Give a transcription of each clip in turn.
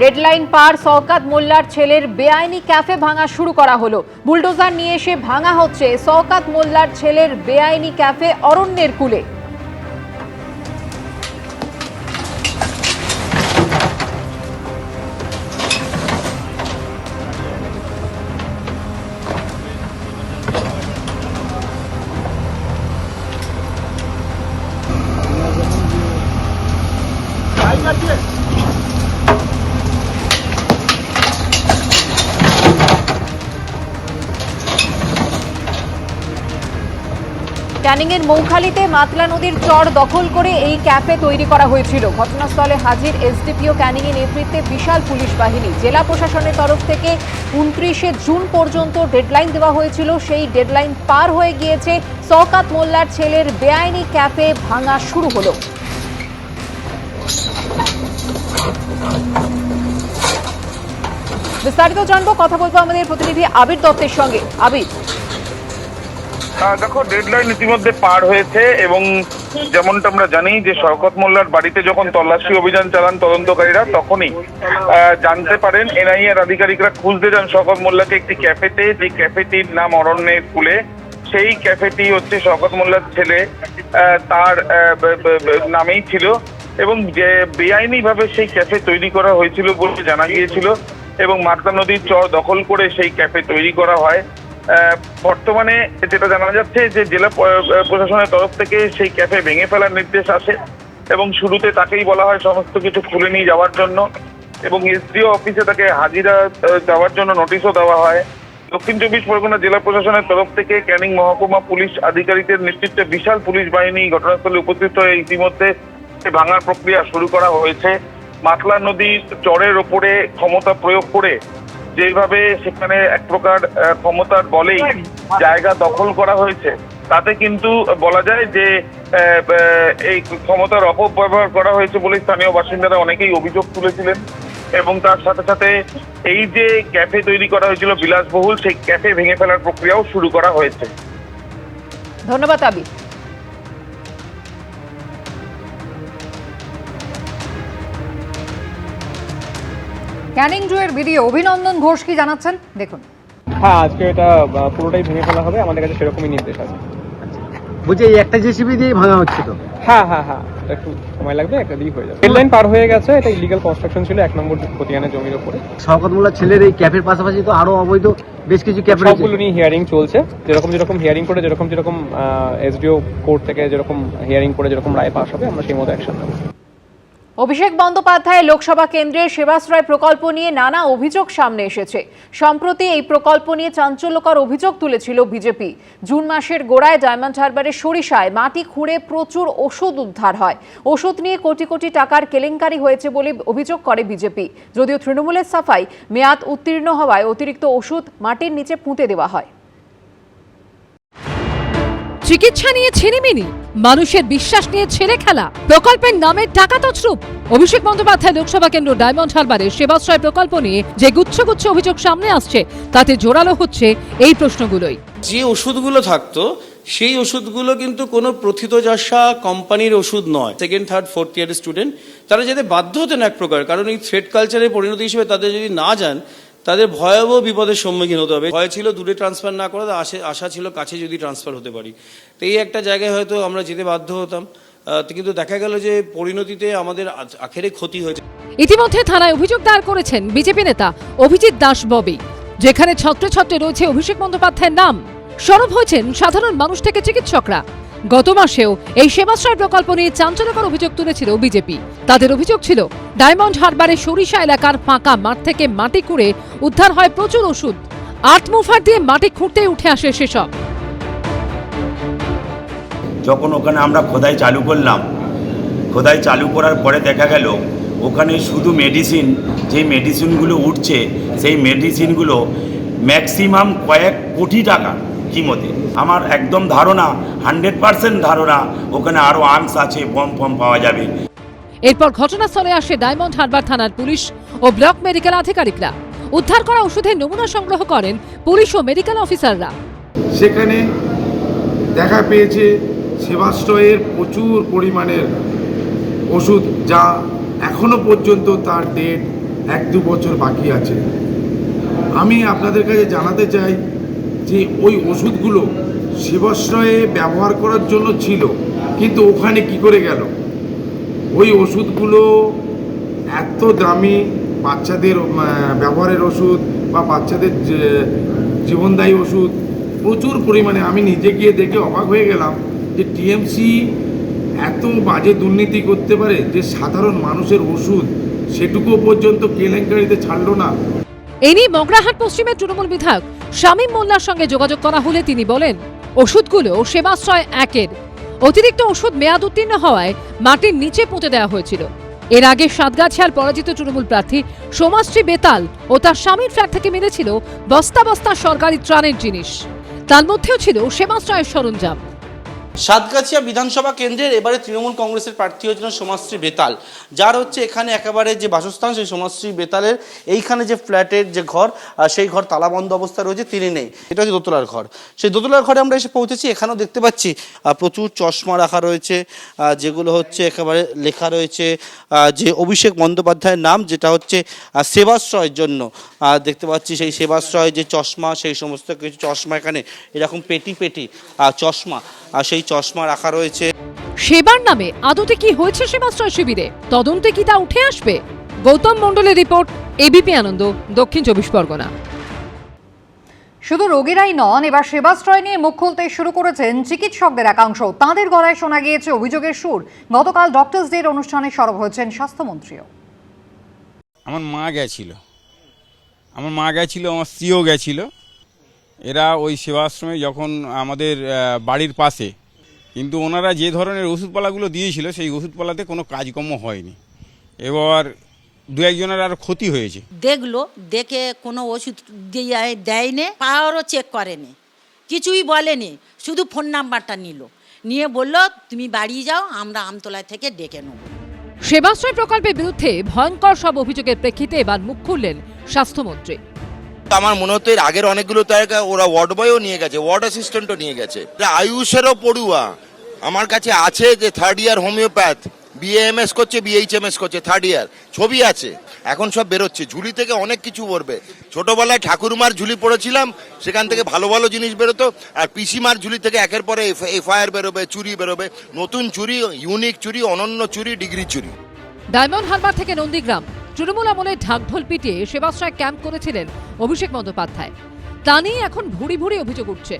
Deadline পার শওকত মোল্লার ছেলের বেআইনি ক্যাফে ভাঙা শুরু করা হলো। বুলডোজার নিয়ে এসে ভাঙা হচ্ছে শওকত মোল্লার ছেলের বেআইনি ক্যাফে অরণ্যের কূলে। ক্যানিংয়ের মৌখালীতে মাতলা নদীর চর দখল করে এই ক্যাফে তৈরি করা হয়েছিল। ঘটনাস্থলে হাজির এসডিপিও ক্যানিংয়ের নেতৃত্বে বিশাল পুলিশ বাহিনী। জেলা প্রশাসনের তরফ থেকে 29শে জুন পর্যন্ত ডেডলাইন দেওয়া হয়েছিল। সেই ডেডলাইন পার হয়ে গিয়েছে। শওকত মোল্লার ছেলের বেআইনি ক্যাফে ভাঙা শুরু হলো। বিস্তারিত জানবো, কথা বলবো আমাদের প্রতিনিধি আবির দত্তের সঙ্গে। আবির, দেখো, ডেডলাইন ইতিমধ্যে পার হয়েছে এবং যেমনটা আমরা জানি যে শওকত মোল্লার বাড়িতে যখন তল্লাশি অভিযান চালান তদন্তকারীরা, তখনই জানতে পারেন এনআইএ এর আধিকারিকরা খুঁজতে যান শওকত মোল্লাকে একটি ক্যাফেতে, যে ক্যাফেটির নাম অরণ্যের কূলে। সেই ক্যাফেটি হচ্ছে শওকত মোল্লার ছেলে তার নামেই ছিল এবং যে বেআইনি ভাবে সেই ক্যাফে তৈরি করা হয়েছিল বলে জানা গিয়েছিল এবং মাতলা নদীর চর দখল করে সেই ক্যাফে তৈরি করা হয়। বর্তমানে যেটা জানা যাচ্ছে যে জেলা প্রশাসনের তরফ থেকে সেই ক্যাফে ভেঙে ফেলার নির্দেশ আসে এবং শুরুতে তাকেই বলা হয় সমস্ত কিছু খুলে নিয়ে যাওয়ার জন্য এবং এসডিও অফিসে তাকে হাজিরা যাওয়ার জন্য নোটিশও দেওয়া হয়। দক্ষিণ চব্বিশ পরগনা জেলা প্রশাসনের তরফ থেকে ক্যানিং মহকুমা পুলিশ আধিকারিকের নেতৃত্বে বিশাল পুলিশ বাহিনী ঘটনাস্থলে উপস্থিত হয়ে ইতিমধ্যে ভাঙার প্রক্রিয়া শুরু করা হয়েছে। মাতলা নদীর চরের ওপরে ক্ষমতা প্রয়োগ করে যেভাবে সেখানে এক প্রকার ক্ষমতার বলেই জায়গা দখল করা হয়েছে, তাতে কিন্তু বলা যায় যে এই ক্ষমতার অপব্যবহার করা হয়েছে বলে স্থানীয় বাসিন্দারা অনেকেই অভিযোগ তুলেছিলেন এবং তার সাথে সাথে এই যে ক্যাফে তৈরি করা হয়েছিল বিলাসবহুল, সেই ক্যাফে ভেঙে ফেলার প্রক্রিয়াও শুরু করা হয়েছে। ধন্যবাদ আবির। ক্যানিং জুয়ের ভিডিও অভিনন্দন ঘোষ কি জানাচ্ছেন দেখুন। হ্যাঁ, আজকে এটা পুরোটাই ভেঙে ফেলা হবে, আমাদের কাছে সেরকমই নির্দেশ আছে। বুঝছি এই একটা জেসিবি দিয়ে ভাঙা হচ্ছে তো? হ্যাঁ, এটা একটু সময় লাগবে, একটা দিয়ে হয়ে যাবে। ডেডলাইন পার হয়ে গেছে, এটা ইলিগাল কনস্ট্রাকশন ছিল 1 নম্বর খতিয়ানের জমির উপরে। শওকত মোল্লার ছেলের এই ক্যাফের পাশাপাশি তো আরো অবৈধ বেশ কিছু ক্যাফে রয়েছে। সবগুলো নিয়ে হিয়ারিং চলছে, যেরকম হিয়ারিং করে যেরকম এসডিও কোর্ট থেকে যেরকম হিয়ারিং করে যেরকম রায় পাস হবে আমরা সেই মতো অ্যাকশন নেব। অভিষেক বন্দ্যোপাধ্যায় লোকসভা কেন্দ্রের সেবাশ্রয় প্রকল্প নিয়ে নানা অভিযোগ সামনে এসেছে। সম্প্রতি এই প্রকল্প নিয়ে চাঞ্চল্যকর অভিযোগ তুলেছিল বিজেপি। জুন মাসের গোড়ায় ডায়মন্ড হারবারের সরিষায় মাটি খুঁড়ে প্রচুর ওষুধ উদ্ধার হয়। ওষুধ নিয়ে কোটি কোটি টাকার কেলেঙ্কারি হয়েছে বলে অভিযোগ করে বিজেপি। যদিও তৃণমূলের সাফাই, মেয়াদ উত্তীর্ণ হওয়ায় অতিরিক্ত ওষুধ মাটির নিচে পুঁতে দেওয়া হয়। চিকিৎসা নিয়ে ছিনিমিনি, মানুষের বিশ্বাস নিয়ে ছেড়ে খেলা, প্রকল্পের নামে টাকা তছরূপ। অভিষেক বন্দ্যোপাধ্যায় লোকসভা কেন্দ্র ডায়মন্ড হারবারের সেবাশ্রয় প্রকল্প নিয়ে যে গুচ্ছ অভিযোগ সামনে আসছে, তাতে জোরালো হচ্ছে এই প্রশ্নগুলোই। যে ওষুধগুলো থাকতো সেই ওষুধগুলো কিন্তু কোনো প্রথিতযশা কোম্পানির ওষুধ নয়। সেকেন্ড, থার্ড, ফোর্থ ইয়ারের স্টুডেন্ট তারা যেতে বাধ্য হতেন এক প্রকার, কারণ এই থ্রেড কালচারের পরিণতি হিসেবে তাদের যদি না যান তাদের ভয়াবহ বিপদের সম্মুখীন হতে হবে। ভয় ছিল দূরে ট্রান্সফার না করা, আশা ছিল কাছে যদি ট্রান্সফার হতে পারি। তো এই একটা জায়গায় হয়তো আমরা যেতে বাধ্য হতাম, কিন্তু দেখা গেল যে পরিণতিতে আমাদের আখেরে ক্ষতি হয়েছে। ইতিমধ্যে থানায় অভিযোগ দায়ের করেছেন বিজেপি নেতা অভিজিৎ দাস ববি, যেখানে ছত্রে ছত্রে রয়েছে অভিষেক বন্দ্যোপাধ্যায়ের নাম। সরব হয়েছেন সাধারণ মানুষ থেকে চিকিৎসকরা। গত মাসেও এই সেবাশ্রয় প্রকল্প নিয়ে চাঞ্চল্যকর অভিযোগ তুলেছিল বিজেপি। তাদের অভিযোগ ছিল ডায়মন্ড হারবারের সরিষা এলাকার ফাঁকা মাঠ থেকে মাটি খুঁড়ে উদ্ধার হয় প্রচুর ওষুধ। আর্ট মুভার দিয়ে মাটি খুঁড়তেই উঠে আসে সেসব। যখন ওখানে আমরা খোদাই চালু করলাম, খোদাই চালু করার পরে দেখা গেল ওখানে শুধু মেডিসিন, যেই মেডিসিনগুলো উঠছে সেই মেডিসিনগুলো ম্যাক্সিমাম কয়েক কোটি টাকা কিমতে। আমার একদম ধারণা, 100% ধারণা ওখানে আরও আর্মস আছে, বম পাওয়া যাবে। এরপর ঘটনাস্থলে আসে ডায়মন্ড হারবার থানার পুলিশ ও ব্লক মেডিকেল আধিকারিকরা। উদ্ধার করা ওষুধের নমুনা সংগ্রহ করেন পুলিশ ও মেডিকেল অফিসাররা। সেখানে দেখা পেয়েছে সেবাশ্রয়ের প্রচুর পরিমাণের ওষুধ, যা এখনো পর্যন্ত তার ডেট 1-2 বছর বাকি আছে। আমি আপনাদের কাছে জানাতে চাই যে ওই ওষুধগুলো সেবাশ্রয়ে ব্যবহার করার জন্য ছিল, কিন্তু ওখানে কি করে গেল? ওই ওষুধগুলো এত দামি, বাচ্চাদের ব্যবহারের ওষুধ বা বাচ্চাদের জীবনদায়ী ওষুধ প্রচুর পরিমাণে, আমি নিজে গিয়ে দেখে অবাক হয়ে গেলাম যে টিএমসি এত বাজে দুর্নীতি করতে পারে যে সাধারণ মানুষের ওষুধ সেটুকু পর্যন্ত কেলেঙ্কারিতে ছাড়লো না। এ নিয়ে মগরাহাট পশ্চিমের তৃণমূল বিধায়ক শামীম মোল্লার সঙ্গে যোগাযোগ করা হলে তিনি বলেন, ওষুধগুলো সেবাশ্রয় 1-এর অতিরিক্ত ওষুধ মেয়াদ উত্তীর্ণ হওয়ায় মাটির নিচে পুঁতে দেওয়া হয়েছিল। এর আগে সাতগাছিয়ার পরাজিত তৃণমূল প্রার্থী সোমাশ্রী বেতাল ও তার স্বামীর ফ্ল্যাট থেকে মিলেছিল বস্তা বস্তা সরকারি ত্রাণের জিনিস, তার মধ্যেও ছিল সেবাশ্রয়ের সরঞ্জাম। সাতগাছিয়া বিধানসভা কেন্দ্রের এবারে তৃণমূল কংগ্রেসের প্রার্থী হয়েছিলেন সোমাশ্রী বেতাল, যার হচ্ছে এখানে একেবারে যে বাসস্থান, সেই সোমাশ্রী বেতালের এইখানে যে ফ্ল্যাটের যে ঘর, সেই ঘর তালাবন্ধ অবস্থা রয়েছে, তিনি নেই। এটা হচ্ছে দোতলার ঘর। সেই দোতলার ঘরে আমরা এসে পৌঁছেছি। এখানেও দেখতে পাচ্ছি প্রচুর চশমা রাখা রয়েছে, যেগুলো হচ্ছে একেবারে লেখা রয়েছে যে অভিষেক বন্দ্যোপাধ্যায়ের নাম, যেটা হচ্ছে সেবাশ্রয়ের জন্য। দেখতে পাচ্ছি সেই সেবাশ্রয় যে চশমা, সেই সমস্ত কিছু চশমা এখানে এরকম পেটি পেটি চশমা, সেই চশমা রাখা রয়েছে। সেবার নামে আদতে কি হয়েছে সেবাশ্রয় শিবিরে, তদন্তে কি তা উঠে আসবে? গৌতম মণ্ডলের রিপোর্ট, এবিপি আনন্দ, দক্ষিণ 24 পরগনা। শুধু রোগীরাই নন, এবার সেবাশ্রয় নিয়ে মুখ খুলতে শুরু করেছেন চিকিৎসকদের একাংশ। তাঁদের গলায় শোনা গিয়েছে অভিযোগের সুর। গতকাল ডক্টরস ডের অনুষ্ঠানে সরব হয়েছেন স্বাস্থ্যমন্ত্রীও। আমার মা গেছিল, আমার স্ত্রীও গেছিল। এরা ওই সেবাশ্রমে যখন আমাদের বাড়ির পাশে, কিন্তু ওনারা যে ধরনের ওষুধপালাগুলো দিয়েছিল সেই ওষুধপালাতে কোনো কাজকর্ম হয়নি। এবার 2-1জনের আরও ক্ষতি হয়েছে। দেখলো, দেখে কোনো ওষুধ দেয়নি, পাওয়ারও চেক করেনি, কিছুই বলেনি, শুধু ফোন নাম্বারটা নিয়ে বলল তুমি বাড়ি যাও, আমরা আমতলা থেকে ডেকে নেব। সেবাশ্রয় প্রকল্পের বিরুদ্ধে ভয়ঙ্কর সব অভিযোগের প্রেক্ষিতে এবার মুখ খুললেন স্বাস্থ্যমন্ত্রী। আমার মনে হতো এর আগের অনেকগুলো জায়গা ওরা ওয়ার্ড বয়ও নিয়ে গেছে, ওয়ার্ড অ্যাসিস্ট্যান্টও নিয়ে গেছে। আয়ুষেরও পড়ুয়া আমার কাছে আছে, যে 3rd ইয়ার হোমিওপ্যাথ, BAMS করছে, BHMS করছে, 3rd ইয়ার, ছবি আছে। এখন সব বেরোচ্ছে, ঝুলি থেকে অনেক কিছু পড়বে। ছোটবেলায় ঠাকুরমার ঝুলি পড়েছিলাম, সেখান থেকে ভালো ভালো জিনিস বেরোতো, আর পিসিমার ঝুলি থেকে একের পরে FIR বেরোবে, চুরি বেরোবে, নতুন চুরি, ইউনিক চুরি, অনন্য চুরি, ডিগ্রি চুরি। ডায়মন্ড হারবার থেকে নন্দীগ্রাম তৃণমূল আমলে ঢাকঢোল পিটিয়ে সেবাশ্রয় ক্যাম্প করেছিলেন অভিষেক বন্দ্যোপাধ্যায়। তা নিয়ে এখন ভুরি ভুরি অভিযোগ উঠছে।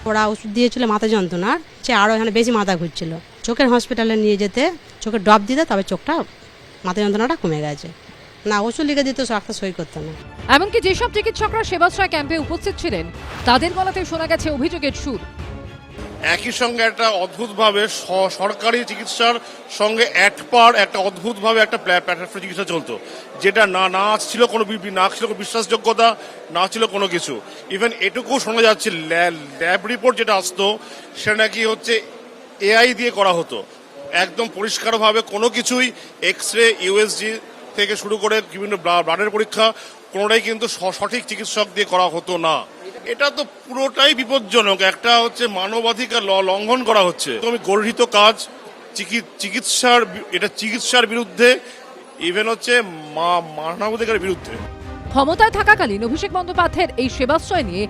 ওরা ওষুধ দিয়েছিল মাথা যন্ত্রণার, আরও এখানে বেশি মাথা ঘুরছিল। চোখের হসপিটালে নিয়ে যেতে, চোখে ড্রপ দিতে, তবে চোখটা মাথা যন্ত্রণাটা কমে গেছে। না ওষুধ লিখে দিত, একটা সই করতে না। এমনকি যেসব চিকিৎসকরা সেবাশ্রয় ক্যাম্পে উপস্থিত ছিলেন তাদের গলাতে শোনা গেছে অভিযোগের সুর। একই সঙ্গে একটা অদ্ভুতভাবে সরকারি চিকিৎসার সঙ্গে একটা অদ্ভুতভাবে একটা প্ল্যাটফর্ম চিকিৎসা চলতো, যেটা না ছিল কোনো না ছিল কোনো বিশ্বাসযোগ্যতা, না ছিল কোনো কিছু। ইভেন এটুকু শোনা যাচ্ছে ল্যাব রিপোর্ট যেটা আসতো সেটা নাকি হচ্ছে AI দিয়ে করা হতো, একদম পরিষ্কারভাবে কোনো কিছুই এক্সরে, USG থেকে শুরু করে বিভিন্ন ব্লাডের পরীক্ষা কোনোটাই কিন্তু সঠিক চিকিৎসক দিয়ে করা হতো না। এটা তো পুরোটাই বিপজ্জনক, একটা হচ্ছে মানবাধিকার লঙ্ঘন করা হচ্ছে। আমি গর্হিত কাজ, চিকিৎসার বিরুদ্ধে, ইভেন হচ্ছে মানবাধিকারের বিরুদ্ধে। ক্ষমতায় থাকাকালীন অভিষেক বন্দ্যোপাধ্যায়ের এই সেবাশ্রয় নিয়ে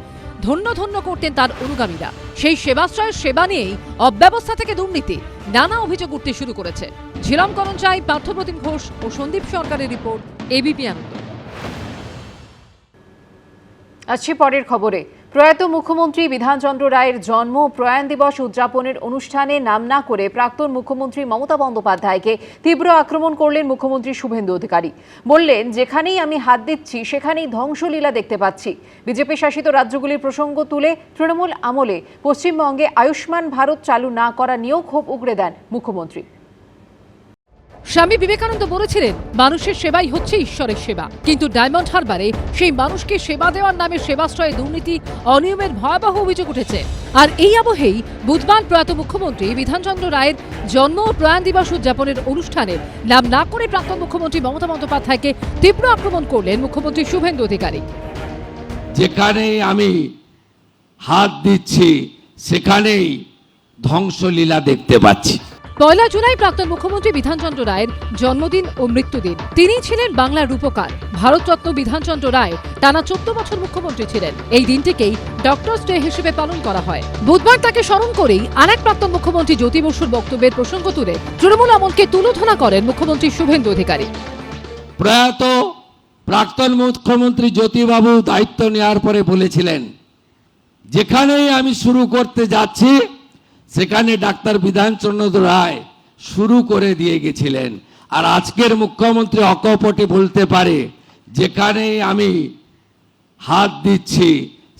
ধন্য ধন্য করতেন তার অনুগামীরা। সেই সেবাশ্রয়ের সেবা নিয়েই অব্যবস্থা থেকে দুর্নীতি নানা অভিযোগ উঠতে শুরু করেছে। ঝিলম করঞ্চাই, পার্থপ্রতিম ঘোষ ও সন্দীপ সরকারের রিপোর্ট, এবিপি আনন্দ। আসছি পরের খবরে। প্রয়াত মুখ্যমন্ত্রী বিধানচন্দ্র রায়ের জন্ম ও প্রয়াণ দিবস উদযাপনের অনুষ্ঠানে নাম না করে প্রাক্তন মুখ্যমন্ত্রী মমতা বন্দ্যোপাধ্যায়কে তীব্র আক্রমণ করলেন মুখ্যমন্ত্রী শুভেন্দু অধিকারী। বললেন, যেখানেই আমি হাত দিচ্ছি সেখানেই ধ্বংসলীলা দেখতে পাচ্ছি। বিজেপি শাসিত রাজ্যগুলির প্রসঙ্গ তুলে তৃণমূল আমলে পশ্চিমবঙ্গে আয়ুষ্মান ভারত চালু না করা নিয়েও ক্ষোভ উগরে দেন মুখ্যমন্ত্রী। স্বামী বিবেকানন্দ বলেছিলেন, মানুষের সেবাই হচ্ছে ঈশ্বরের সেবা। কিন্তু ডায়মন্ড হারবারে সেই মানুষকে সেবা দেওয়ার নামে সেবাশ্রয়ে দুর্নীতি, অনিয়মের ভয়াবহ অভিযোগ উঠেছে। আর এই আবহেই বুধবার প্রয়াত মুখ্যমন্ত্রী বিধানচন্দ্র রায়ের জন্ম ও প্রয়াণ দিবস উদযাপনের অনুষ্ঠানে নাম না করে প্রাক্তন মুখ্যমন্ত্রী মমতা বন্দ্যোপাধ্যায়কে তীব্র আক্রমণ করলেন মুখ্যমন্ত্রী শুভেন্দু অধিকারী। যেখানে আমি হাত দিচ্ছি সেখানেই ধ্বংসলীলা দেখতে পাচ্ছি। 1 জুলাই প্রাক্তন মুখ্যমন্ত্রী বিধানচন্দ্র রায়ের জন্মদিন ও মৃত্যুদিন। তিনি ছিলেন বাংলার রূপকার। ভারতরত্ন বিধানচন্দ্র রায় টানা 14 বছর মুখ্যমন্ত্রী ছিলেন। এই দিনটিকেই ডক্টরস ডে হিসেবে পালন করা হয়। বুধবার তাকে স্মরণ করেই আরেক প্রাক্তন মুখ্যমন্ত্রী জ্যোতি বসুর বক্তব্যের প্রসঙ্গ তুলে তৃণমূল আমলকে তুলোধনা করেন মুখ্যমন্ত্রী শুভেন্দু অধিকারী। প্রয়াত প্রাক্তন মুখ্যমন্ত্রী জ্যোতিবাবু দায়িত্ব নেওয়ার পরে বলেছিলেন, যেখানেই আমি শুরু করতে যাচ্ছি সেখানে ডাক্তার বিধানচন্দ্র রায় শুরু করে দিয়ে গেছিলেন। আর আজকের মুখ্যমন্ত্রী অকপটে বলতে পারে, যেখানেই আমি হাত দিচ্ছি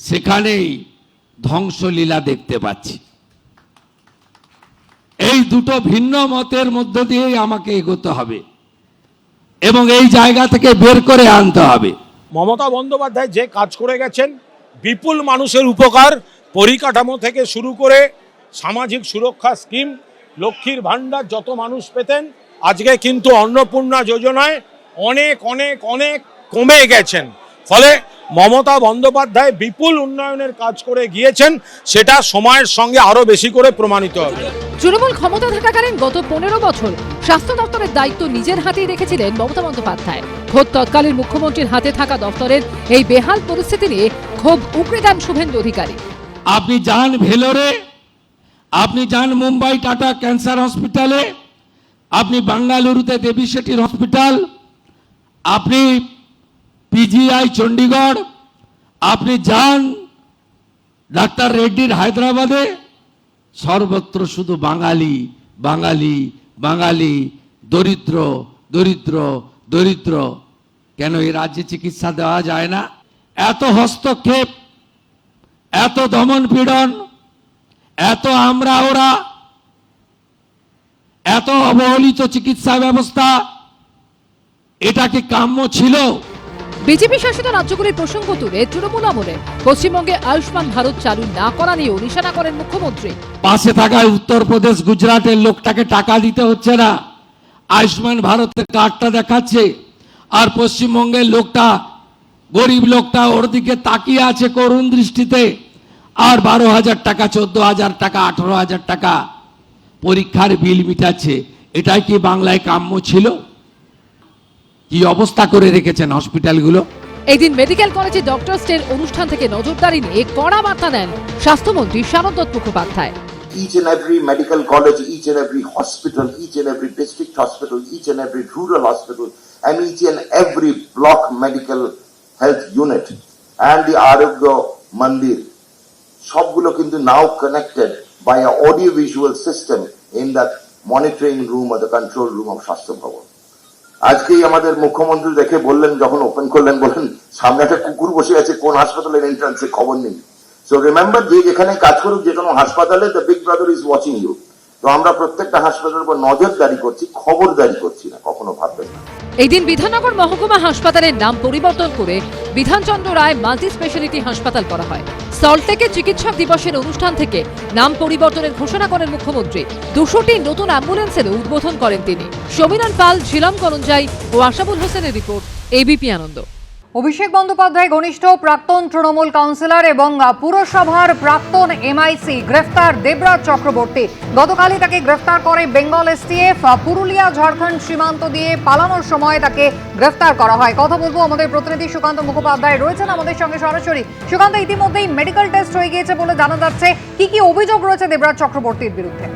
সেখানেই ধ্বংসলীলা দেখতে পাচ্ছি। এই দুটো ভিন্ন মতের মধ্য দিয়েই আমাকে এগোতে হবে এবং এই জায়গা থেকে বের করে আনতে হবে। মমতা বন্দ্যোপাধ্যায় যে কাজ করে গেছেন, বিপুল মানুষের উপকার, পরিকাঠামো থেকে শুরু করে সামাজিক সুরক্ষা স্কিম, লক্ষ্মীর ভাণ্ডার যত মানুষ পেতেন, আজকে কিন্তু অন্নপূর্ণা যোজনায় অনেক অনেক অনেক কমে গেছেন। ফলে মমতা বন্দ্যোপাধ্যায় বিপুল উন্নয়নের কাজ করে গিয়েছেন, সেটা সময়ের সঙ্গে আরো বেশি করে প্রমাণিত হবে। তৃণমূল ক্ষমতা থাকাকালীন গত 15 বছর স্বাস্থ্য দপ্তরের দায়িত্ব নিজের হাতেই রেখেছিলেন মমতা বন্দ্যোপাধ্যায়। খোদ তৎকালীন মুখ্যমন্ত্রীর হাতে থাকা দপ্তরের এই বেহাল পরিস্থিতি নিয়ে ক্ষোভ উগরে দেন শুভেন্দু অধিকারী। আপনি যান ভেলোরে, আপনি যান মুম্বাই টাটা ক্যান্সার হসপিটালে, আপনি বেঙ্গালুরুতে দেবী শেঠির হসপিটাল, আপনি পিজিআই চণ্ডীগড়, আপনি যান ডাক্তার রেড্ডির হায়দ্রাবাদে, সর্বত্র শুধু বাঙালি বাঙালি বাঙালি, দরিদ্র দরিদ্র দরিদ্র। কেন এই রাজ্যে চিকিৎসা দেওয়া যায় না? এত হস্তক্ষেপ, এত দমন পীড়ন, এত আমরা ওরা, এত অবহেলিত চিকিৎসা ব্যবস্থা, এটা কি কাম্য ছিল? বিজেপি শাসিত রাজ্যগুলির প্রসঙ্গ তুলে তৃণমূল আমলে পশ্চিমবঙ্গে আয়ুষ্মান ভারত চালু না করা নিয়েও নিশানা করেন মুখ্যমন্ত্রী। পাশে থাকা উত্তরপ্রদেশ গুজরাটের লোকটাকে টাকা দিতে হচ্ছে না, আয়ুষ্মান ভারতের কার্ডটা দেখাচ্ছে, আর পশ্চিমবঙ্গের লোকটা, গরিব লোকটা ওর দিকে তাকিয়ে আছে করুণ দৃষ্টিতে, আর 12,000 টাকা, 14,000 টাকা, 18,000 টাকা পরীক্ষার বিল মিটাচ্ছে। এটাই কি বাংলায় কাম্য ছিল? কি অবস্থা করে রেখেছেন হসপিটালগুলো। এই দিন মেডিকেল কলেজে ডক্টরস ডে অনুষ্ঠান থেকে নজরদারি নিয়ে কড়া বার্তা দেন স্বাস্থ্যমন্ত্রী শারদ Mukhopadhyay. Each and every medical college, each and every hospital, each and every district hospital, each and every rural hospital, and each and every block medical health unit, and the Arogya Mandir, সবগুলো কিন্তু now connected by an audio visual system in that monitoring room or the control room of স্বাস্থ্য ভবন। আজকেই আমাদের মুখ্যমন্ত্রী দেখে বললেন, যখন ওপেন করলেন, বলেন সামনে একটা কুকুর বসে আছে, কোন হাসপাতালের এন্ট্রান্সে খবর নেই। সো রিমেম্বার, যে যেখানে কাজ করুক, যে কোনো হাসপাতালে, the big brother is watching you. তো আমরা প্রত্যেকটা হাসপাতালের উপর নজরদারি করছি, খবরদারি করছি না, কখনো ভাববেন না। এই দিন বিধাননগর মহকুমা হাসপাতালের নাম পরিবর্তন করে বিধানচন্দ্র রায় মাল্টি স্পেশালিটি হাসপাতাল করা হয়। সল্টলেকে চিকিৎসক দিবসের অনুষ্ঠান থেকে নাম পরিবর্তনের ঘোষণা করেন মুখ্যমন্ত্রী। 200টি নতুন অ্যাম্বুলেন্সেরও উদ্বোধন করেন তিনি। সমীরণ পাল, ঝিলম করঞ্জাই ও আশাবুল হোসেনের রিপোর্ট, এবিপি আনন্দ। অভিষেক বন্দ্যোপাধ্যায় ঘনিষ্ঠ প্রাক্তন তৃণমূল কাউন্সিলর এবং পুরসভার প্রাক্তন এমআইসি গ্রেফতার দেবরাজ চক্রবর্তী। গতকালই তাকে গ্রেফতার করে বেঙ্গল এসটিএফ। পুরুলিয়া ঝাড়খণ্ড সীমান্ত দিয়ে পালানোর সময় তাকে গ্রেফতার করা হয়। কথা বলবো, আমাদের প্রতিনিধি সুকান্ত মুখোপাধ্যায় রয়েছেন আমাদের সঙ্গে সরাসরি। সুকান্ত, ইতিমধ্যেই মেডিকেল টেস্ট হয়ে গিয়েছে বলে জানা যাচ্ছে, কি কি অভিযোগ রয়েছে দেবরাজ চক্রবর্তীর বিরুদ্ধে?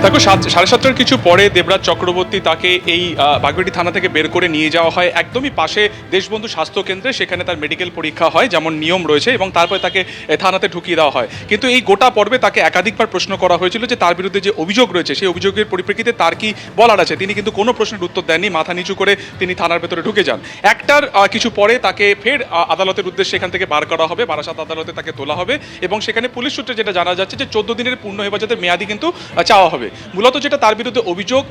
দেখো, 7:30 কিছু পরে দেবরাজ চক্রবর্তী তাকে এই বাগবেড়ি থানা থেকে বের করে নিয়ে যাওয়া হয় একদমই পাশে দেশবন্ধু স্বাস্থ্য কেন্দ্রে। সেখানে তার মেডিকেল পরীক্ষা হয় যেমন নিয়ম রয়েছে, এবং তারপরে তাকে থানাতে ঢুকিয়ে দেওয়া হয়। কিন্তু এই গোটা পর্বে তাকে একাধিকবার প্রশ্ন করা হয়েছিল যে তার বিরুদ্ধে যে অভিযোগ রয়েছে সেই অভিযোগের পরিপ্রেক্ষিতে তার কি বলার আছে। তিনি কিন্তু কোনো প্রশ্নের উত্তর দেননি, মাথা নিচু করে তিনি থানার ভেতরে ঢুকে যান। একটার কিছু পরে তাকে ফের আদালতের উদ্দেশ্যে এখান থেকে বার করা হবে, বারাসাত আদালতে তাকে তোলা হবে, এবং সেখানে পুলিশ সূত্রে যেটা জানা যাচ্ছে যে 14 দিনের পূর্ণ হেফাজতের মেয়াদি কিন্তু চাওয়া হবে। মূলত যেটা তার বিরুদ্ধে অভিযোগ,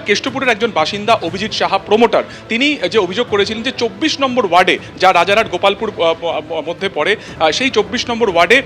কেষ্টপুরের একজন বাসিন্দা অভিজিৎ সাহা প্রমোটার, তিনি যে অভিযোগ করেছিলেন যে 24 নম্বর ওয়ার্ডে, যা রাজারহাট গোপালপুর মধ্যে পড়ে, সেই 24 নম্বর ওয়ার্ডে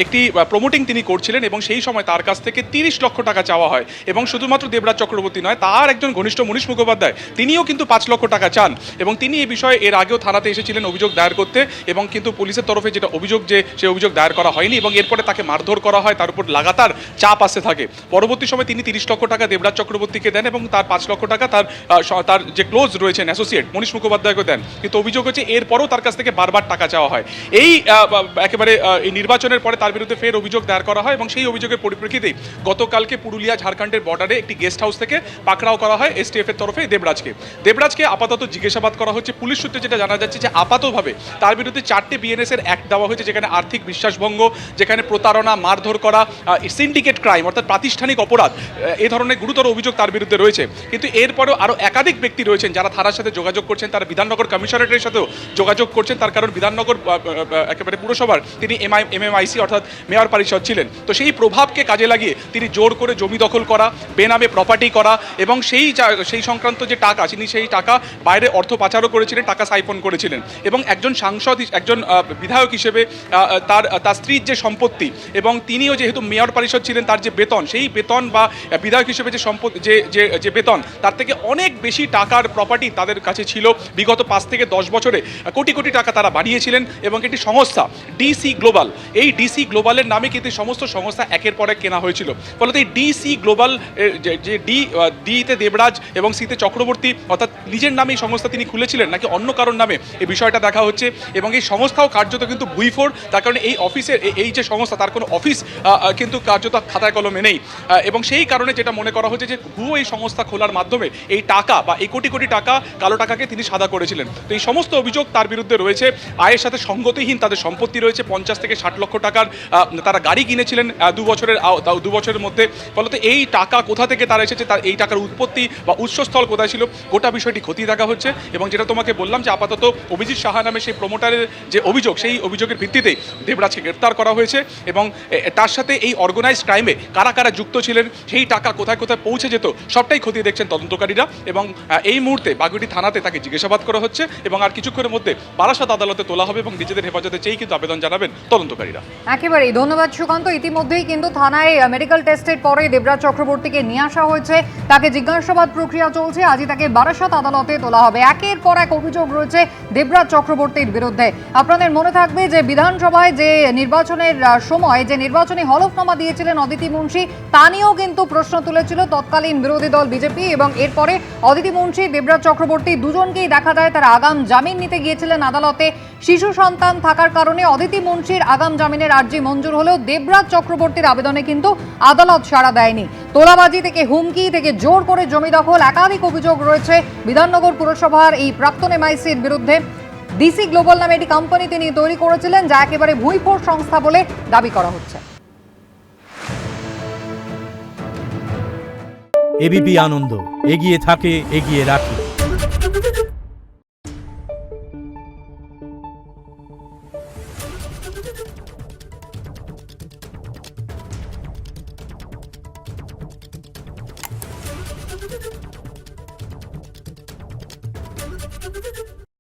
একটি প্রমোটিং তিনি করছিলেন এবং সেই সময় তার কাছ থেকে 30 লক্ষ টাকা চাওয়া হয়। এবং শুধুমাত্র দেবরাজ চক্রবর্তী নয়, তার একজন ঘনিষ্ঠ মনীষ মুখোপাধ্যায়, তিনিও কিন্তু 5 লক্ষ টাকা চান এবং তিনি এই বিষয়ে এর আগেও থানাতে এসেছিলেন অভিযোগ দায়ের করতে, এবং কিন্তু পুলিশের তরফে যেটা অভিযোগ যে সেই অভিযোগ দায়ের করা হয়নি এবং এরপরে তাকে মারধর করা হয়, তার উপর লাগাতার চাপ আসতে থাকে। পরবর্তী সময় তিনি 30 লক্ষ টাকা দেবরাজ চক্রবর্তীকে দেন এবং তার 5 লক্ষ টাকা তার যে ক্লোজ রয়েছেন অ্যাসোসিয়েট মনীষ মুখোপাধ্যায়কে দেন। কিন্তু অভিযোগ হচ্ছে এরপরও তার কাছ থেকে বারবার টাকা চাওয়া হয়। এই একেবারে এই নির্বাচনের পরে তার বিরুদ্ধে ফের অভিযোগ দায়ের করা হয় এবং সেই অভিযোগের পরিপ্রেক্ষিতেই গতকালকে পুরুলিয়া ঝাড়খণ্ডের বর্ডারে একটি গেস্ট হাউস থেকে পাকড়াও করা হয় এসটিএফ এর তরফে দেবরাজকে আপাতত জিজ্ঞাসাবাদ করা হচ্ছে। পুলিশ সূত্রে যেটা জানা যাচ্ছে যে আপাতভাবে তার বিরুদ্ধে 4টে বিএনএস এর অ্যাক্ট দেওয়া হয়েছে, যেখানে আর্থিক বিশ্বাসভঙ্গ, যেখানে প্রতারণা, মারধর করা, সিন্ডিকেট ক্রাইম অর্থাৎ প্রাতিষ্ঠানিক অপরাধ, এই ধরনের গুরুতর অভিযোগ তার বিরুদ্ধে রয়েছে। কিন্তু এরপরেও আরও একাধিক ব্যক্তি রয়েছেন যারা থানার সাথে যোগাযোগ করছেন, তারা বিধাননগর কমিশনারেটের সাথেও যোগাযোগ করছেন। তার কারণ বিধাননগর একেবারে পুরসভার তিনি এমএমআইসি অর্থাৎ মেয়র পরিষদ ছিলেন। তো সেই প্রভাবকে কাজে লাগিয়ে তিনি জোর করে জমি দখল করা, বেনামে প্রপার্টি করা এবং সেই সংক্রান্ত যে টাকা, তিনি সেই টাকা বাইরে অর্থ পাচারও করেছিলেন, টাকা সাইফন করেছিলেন। এবং একজন সাংসদ, একজন বিধায়ক হিসেবে তার স্ত্রীর যে সম্পত্তি এবং তিনিও যেহেতু মেয়র পরিষদ ছিলেন, তার যে বেতন, সেই বেতন বা বিধায়ক হিসেবে যে সম্পত্তি যে বেতন, তার থেকে অনেক বেশি টাকার প্রপার্টি তাদের কাছে ছিল। বিগত 5 থেকে 10 বছরে কোটি কোটি টাকা তারা বাড়িয়েছিলেন এবং একটি সংস্থা ডিসি গ্লোবাল, এই ডিসি গ্লোবালের নামে কিন্তু সমস্ত সংস্থা একের পর এক কেনা হয়েছিল। ফলত এই ডিসি গ্লোবাল যে ডিতে দেবরাজ এবং সিতে চক্রবর্তী অর্থাৎ নিজের নামে এই সংস্থা তিনি খুলেছিলেন নাকি অন্য কারোর নামে, এই বিষয়টা দেখা হচ্ছে। এবং এই সংস্থাও কার্যত কিন্তু ভুইফোড়, তার কারণে এই অফিসের এই যে সংস্থা, তার কোনো অফিস কিন্তু কার্যত খাতায় কলমে নেই। এবং সেই কারণে যেটা মনে করা হচ্ছে যে ভুয়ো এই সংস্থা খোলার মাধ্যমে এই টাকা বা এই কোটি কোটি টাকা, কালো টাকাকে তিনি সাদা করেছিলেন। তো এই সমস্ত অভিযোগ তার বিরুদ্ধে রয়েছে। আয়ের সাথে সঙ্গতিহীন তাদের সম্পত্তি রয়েছে, 50 থেকে 60 লক্ষ টাকার তারা গাড়ি কিনেছিলেন 2 বছরের মধ্যে। ফলত এই টাকা কোথা থেকে তারা এসেছে, তার এই টাকার উৎপত্তি বা উৎসস্থল কোথায় ছিল, গোটা বিষয়টি খতিয়ে দেখা হচ্ছে। এবং যেটা তোমাকে বললাম যে আপাতত অভিজিৎ সাহা নামে সেই প্রমোটারের যে অভিযোগ, সেই অভিযোগের ভিত্তিতেই দেবরাজকে গ্রেপ্তার করা হয়েছে এবং তার সাথে এই অর্গানাইজড ক্রাইমে কারা কারা যুক্ত ছিলেন, সেই টাকা কোথায় কোথায় পৌঁছে যেত, সবটাই খতিয়ে দেখছেন তদন্তকারীরা। এবং এই মুহূর্তে বাগুইআটি থানাতে তাকে জিজ্ঞাসাবাদ করা হচ্ছে এবং আর কিছুক্ষণের মধ্যে বারাসাত আদালতে তোলা হবে এবং নিজেদের হেফাজতে চেয়েই কিন্তু আবেদন জানাবেন তদন্তকারীরা। একেবারেই ধন্যবাদ সুকান্ত। ইতিমধ্যেই কিন্তু থানায় মেডিকেল টেস্টের পরে দেবরাজ চক্রবর্তীকে নিয়ে আসা হয়েছে, তাকে জিজ্ঞাসাবাদ প্রক্রিয়া চলছে, আজই তাকে বারাসাত আদালতে তোলা হবে। একের পর এক অভিযোগ রয়েছে দেবরাজ চক্রবর্তীর বিরুদ্ধে। আপনাদের মনে থাকবে যে বিধানসভায় যে নির্বাচনের সময় যে নির্বাচনী হলফনামা দিয়েছিলেন অদিতি মুন্সি, তা নিয়েও কিন্তু প্রশ্ন তুলেছিল তৎকালীন বিরোধী দল বিজেপি। এবং এরপরে অদিতি মুন্সি, দেবরাজ চক্রবর্তী দুজনকেই দেখা যায় তারা আগাম জামিন নিতে গিয়েছিলেন আদালতে। শিশু সন্তান থাকার কারণে অদিতি মুন্সির আগাম জামিনের আর্জি মঞ্জুর হলেও দেবরাজ চক্রবর্তীর আবেদনে কিন্তু আদালত সাড়া দেয়নি। তোলাবাজি থেকে হুমকি থেকে জোর করে জমি দখল, একাধিক অভিযোগ রয়েছে বিধাননগর পুরসভার এই প্রাক্তন এমআইসির বিরুদ্ধে। ডিসি গ্লোবাল নামে একটি কোম্পানি তিনি তৈরি করেছিলেন, যা একেবারে ভুইফোড় সংস্থা বলে দাবি করা হচ্ছে। এবিপি আনন্দ, এগিয়ে থাকে, এগিয়ে রাখে।